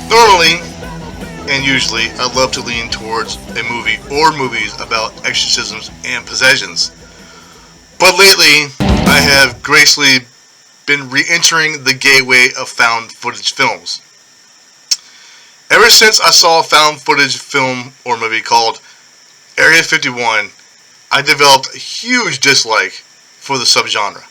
Normally, and usually, I love to lean towards a movie or movies about exorcisms and possessions. But lately, I have gracefully been re-entering the gateway of found footage films. Ever since I saw a found footage film or movie called Area 51, I developed a huge dislike for the subgenre.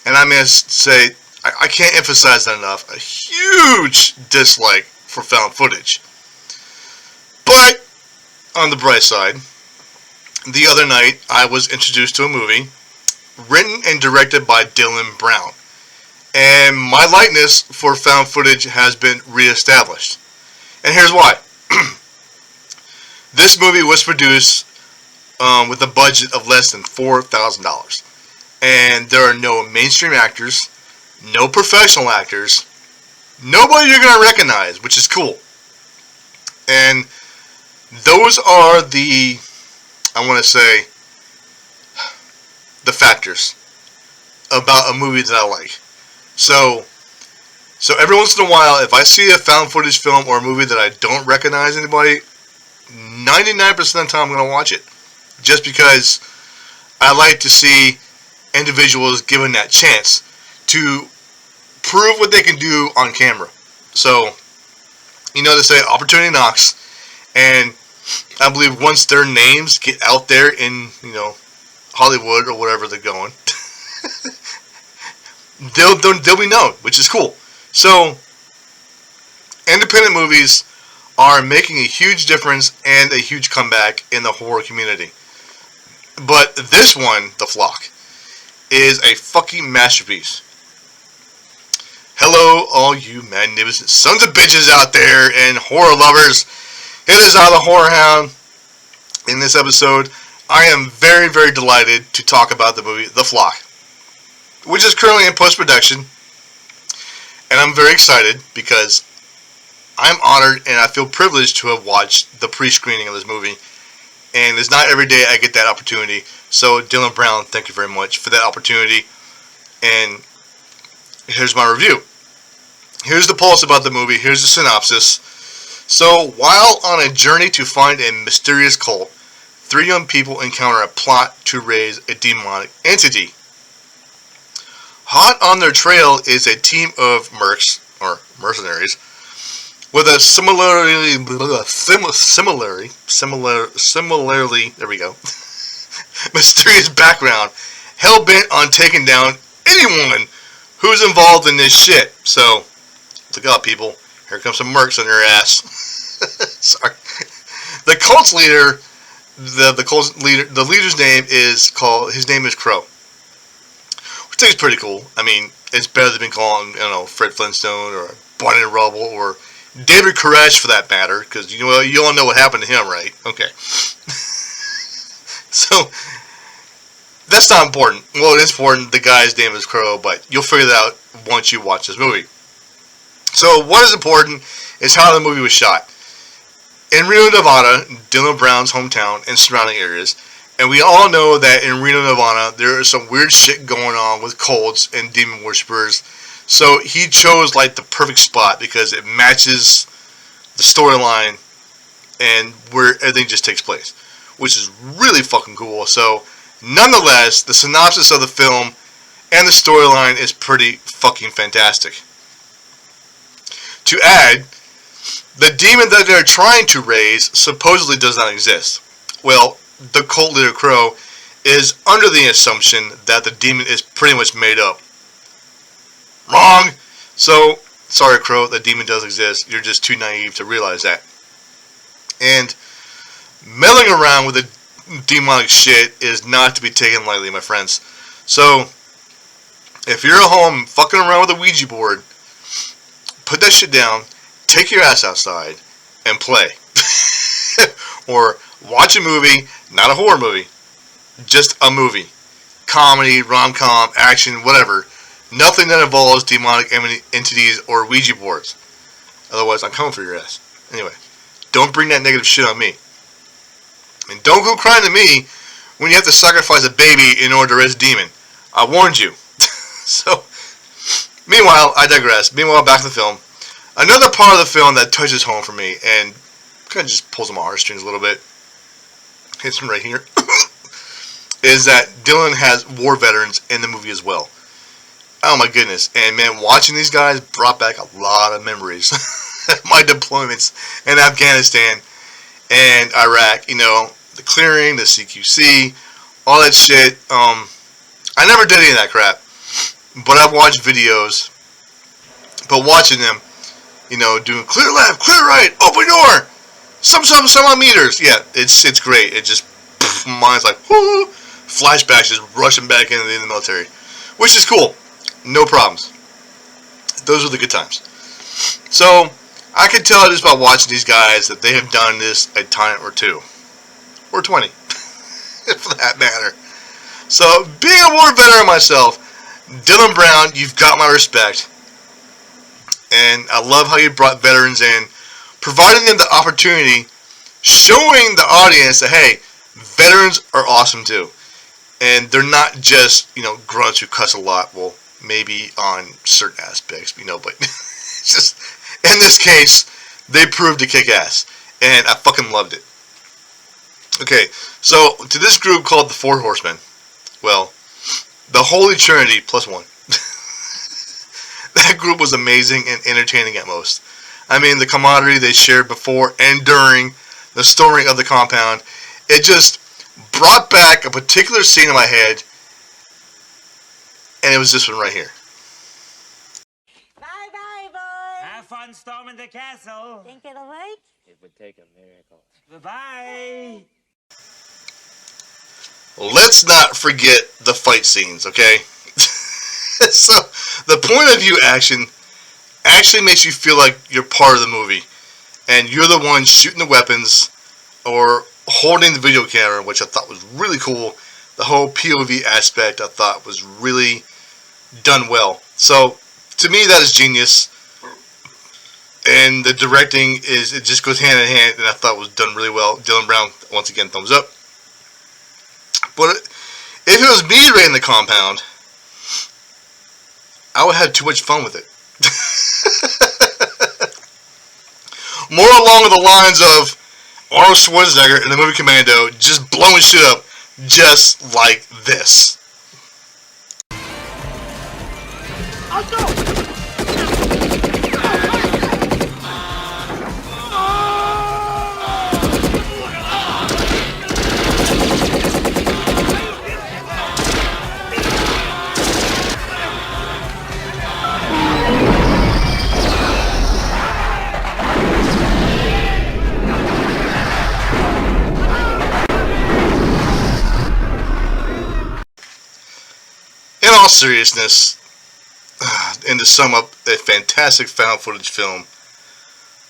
And I must say, I can't emphasize that enough, a huge dislike for found footage. But, on the bright side, the other night I was introduced to a movie written and directed by Dillon Brown. And my likeness for found footage has been reestablished. And here's why. This movie was produced with a budget of less than $4,000. And there are no mainstream actors, no professional actors, nobody you're going to recognize, which is cool. And those are the, I want to say, the factors about a movie that I like. So every once in a while, if I see a found footage film or a movie that I don't recognize anybody, 99% of the time I'm going to watch it. Just because I like to see individuals given that chance to prove what they can do on camera. So, you know, they say opportunity knocks, and I believe once their names get out there in, you know, Hollywood or wherever they're going, they'll be known, which is cool. So, independent movies are making a huge difference and a huge comeback in the horror community. But this one, The Flock, is a fucking masterpiece. Hello, all you magnificent sons of bitches out there and horror lovers. It is I, the Horror Hound. In this episode, I am very, very delighted to talk about the movie The Flock, which is currently in post-production. And I'm very excited because I'm honored and I feel privileged to have watched the pre-screening of this movie. And it's not every day I get that opportunity. So, Dillon Brown, thank you very much for that opportunity. And here's my review. Here's the pulse about the movie. Here's the synopsis. So, while on a journey to find a mysterious cult, 3 young people encounter a plot to raise a demonic entity. Hot on their trail is a team of mercs, or mercenaries, with a similarly, there we go, mysterious background, hellbent on taking down anyone who's involved in this shit. So, look out, people. Here comes some mercs on your ass. Sorry. The cult's leader, the leader's name is Crow. Which I think is pretty cool. I mean, it's better than being called, Fred Flintstone or Barney Rubble or David Koresh for that matter, because you all know what happened to him, right? Okay. So, that's not important. Well, it is important. The guy's name is Crow, but you'll figure that out once you watch this movie. So, what is important is how the movie was shot. In Reno, Nevada, Dillon Brown's hometown and surrounding areas, and we all know that in Reno, Nevada, there is some weird shit going on with cults and demon worshippers. So he chose like the perfect spot because it matches the storyline and where everything just takes place, which is really fucking cool. So, nonetheless, the synopsis of the film and the storyline is pretty fucking fantastic. To add, the demon that they're trying to raise supposedly does not exist. Well, the cult leader Crow is under the assumption that the demon is pretty much made up. Wrong! So, sorry Crow, the demon does exist. You're just too naive to realize that. And meddling around with the demonic shit is not to be taken lightly, my friends. So, if you're at home fucking around with a Ouija board, put that shit down, take your ass outside, and play. Or watch a movie, not a horror movie, just a movie. Comedy, rom-com, action, whatever. Nothing that involves demonic entities or Ouija boards. Otherwise, I'm coming for your ass. Anyway, don't bring that negative shit on me. And don't go crying to me when you have to sacrifice a baby in order to raise a demon. I warned you. So, meanwhile, I digress. Meanwhile, back to the film. Another part of the film that touches home for me and kind of just pulls on my heartstrings a little bit, hits me right here, is that Dillon has war veterans in the movie as well. Oh my goodness. And man, watching these guys brought back a lot of memories. My deployments in Afghanistan and Iraq, you know, the clearing, the CQC, all that shit. I never did any of that crap, but I've watched videos. But watching them, you know, doing clear left, clear right, open door, some odd meters. Yeah, it's great. It just, mine's like, whoo, flashbacks just rushing back into the military, which is cool. No problems. Those are the good times. So, I can tell just by watching these guys that they have done this a time or two. Or 20. For that matter. So, being a war veteran myself, Dillon Brown, you've got my respect. And I love how you brought veterans in, providing them the opportunity, showing the audience that, hey, veterans are awesome too. And they're not just, you know, grunts who cuss a lot. Well, maybe on certain aspects, you know, but it's just, in this case, they proved to kick ass. And I fucking loved it. Okay, so to this group called the Four Horsemen, well, the Holy Trinity plus one. That group was amazing and entertaining at most. I mean, the camaraderie they shared before and during the storming of the compound, it just brought back a particular scene in my head, and it was this one right here. Bye-bye, boys. Have fun storming the castle. Think it'll work? It would take a miracle. Bye-bye. Let's not forget the fight scenes, okay? So, the point of view action actually makes you feel like you're part of the movie. And you're the one shooting the weapons or holding the video camera, which I thought was really cool. The whole POV aspect I thought was really done well. So, to me, that is genius. And the directing it just goes hand in hand, and I thought it was done really well. Dillon Brown, once again, thumbs up. But if it was me raiding the compound, I would have too much fun with it. More along the lines of Arnold Schwarzenegger in the movie Commando, just blowing shit up, just like this. I'll go! In all seriousness, and to sum up a fantastic found footage film,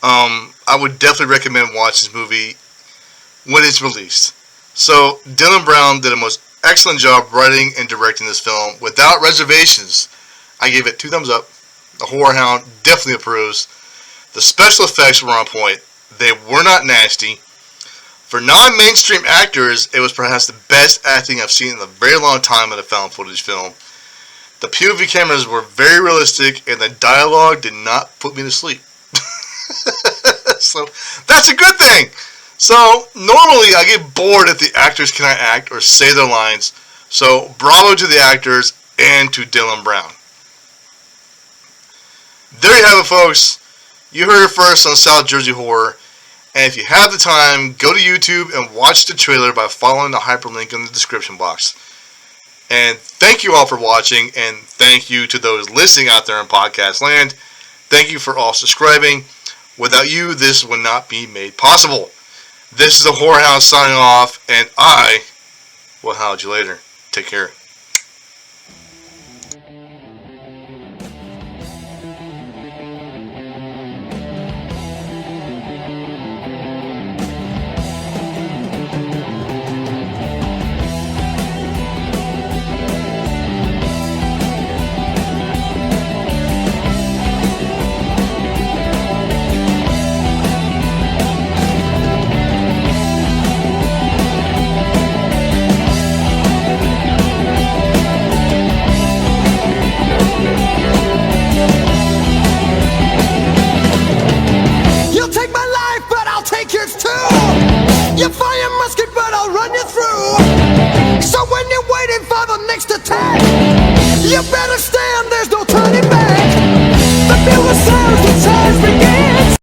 I would definitely recommend watching this movie when it's released. So, Dillon Brown did a most excellent job writing and directing this film without reservations. I gave it 2 thumbs up. The Horror Hound definitely approves. The special effects were on point. They were not nasty. For non-mainstream actors, it was perhaps the best acting I've seen in a very long time in a found footage film. The POV cameras were very realistic, and the dialogue did not put me to sleep. So, that's a good thing! So, normally I get bored if the actors cannot act or say their lines. So, bravo to the actors and to Dillon Brown. There you have it, folks. You heard it first on South Jersey Horror. And if you have the time, go to YouTube and watch the trailer by following the hyperlink in the description box. And thank you all for watching, and thank you to those listening out there in podcast land. Thank you for all subscribing. Without you, this would not be made possible. This is the Whorehouse signing off, and I will hound you later. Take care.